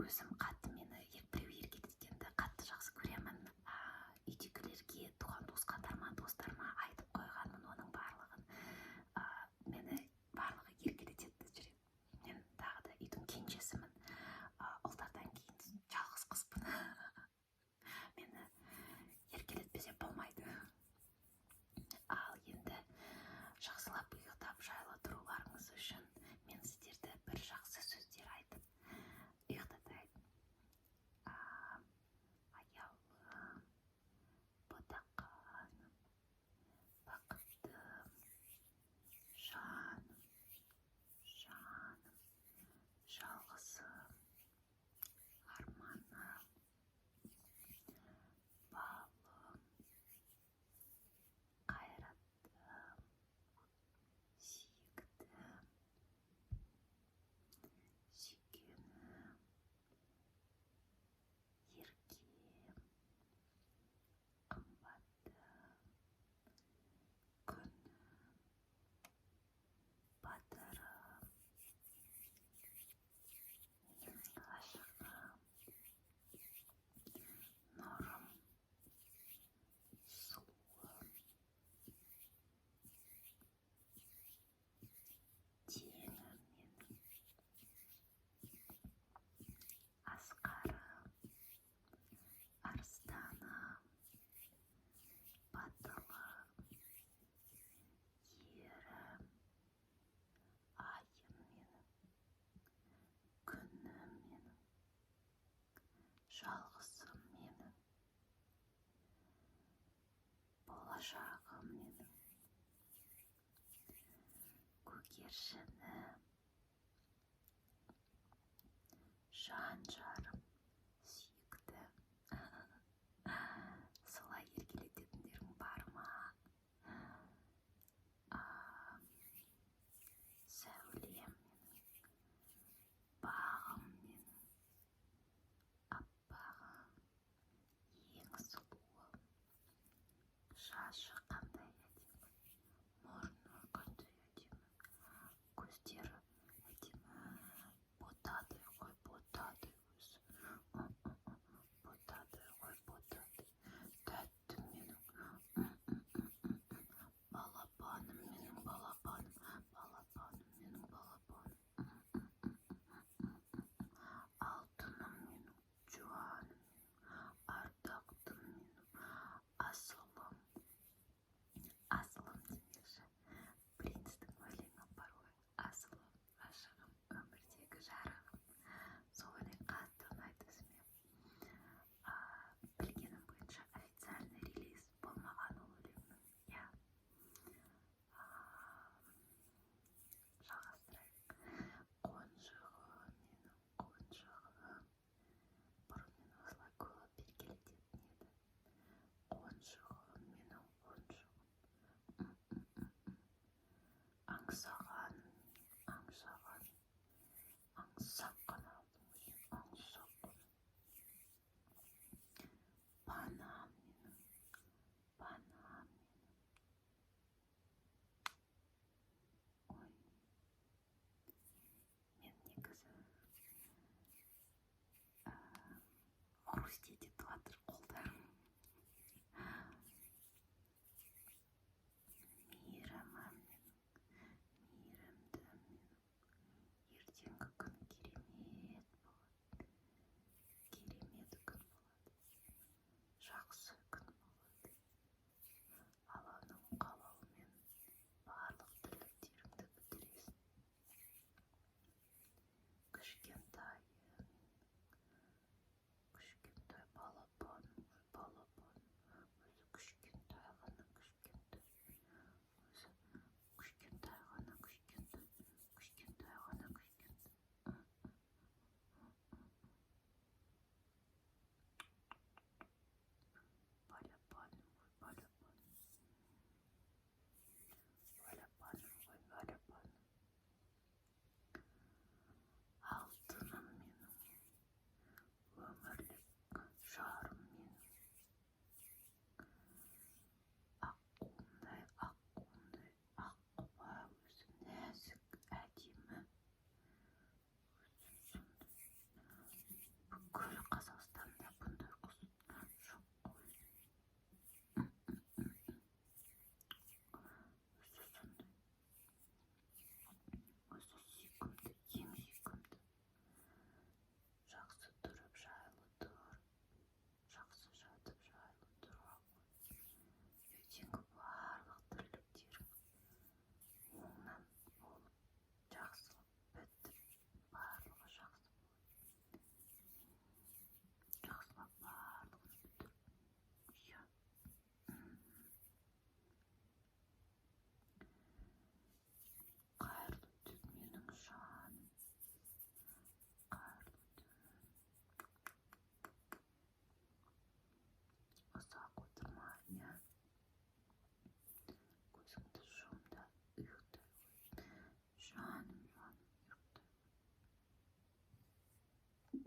өзім қатты мені біреу еркелеткенді қатты жақсы көремін. Үйдегілерге, туған туысқандарыма, достарыма айтып қойғанмын оның барлығын. Мені барлығы еркелетеді жүрек. Мен тағы да үйдің кенжесімін. Ұлдардан кейін жалғыз қызбын. Мені еркелетпесе болмайды. Ал енді жақсылап ұйықтап жайлы тұруларыңыз үшін мен сіздерді бір жақсы сөздер айтып ұйықтатайын. Аялым, ботақаным, бақыттым, жаным, жалғызым, арманым, балым, қайраттым, сүйіктім, сүйгенім, еркем, қымбаттым, күнім, батырым, менің ғашығым, нұрым, сұлуым, теңім менің, асқарым, арыстаным, батылым, ерім, айым менің, күнім менің, жалғызым менің, болашағым менің, көгершінім, жан жарым, сүйіктім. Солай еркелететіндерің бар ма? Сәулем менің, бағым менің, аппағым, ең сұлуым, шашы қандай әдемі, мұрны қандай әдемі, көздері әдемі, ботадай ғой, ботадай өзі, ботадай ғой, ботадай, тәтті менің, балапаным менің, балапаным, балапаным менің, балапаным, алтыным менің, жуаным менің, ардақтым менің, асылым, асылым демекші. Принцтің өлеңі бар ғой, асылым, ғашығым, өмірдегі жарығым. Сол өлең қатты ұнайды өзіме. Білгенім бойынша официальный релиз болмаған ол өлеңнің. Жалғастырайық. Қонжығым менің, қонжығым. Бұрын мен осылай көп еркелететін еді. Қонжығым менің, қонжығым. Аңсағаным, аңсағаным. Аңсап қана алдым өзім, аңсап қана. Панам менің, панам менің. Ой, мен негізі хрустеть етіп жатыр қолдарым. Мейірімім менің, мейірімді менің. Ертеңгі күн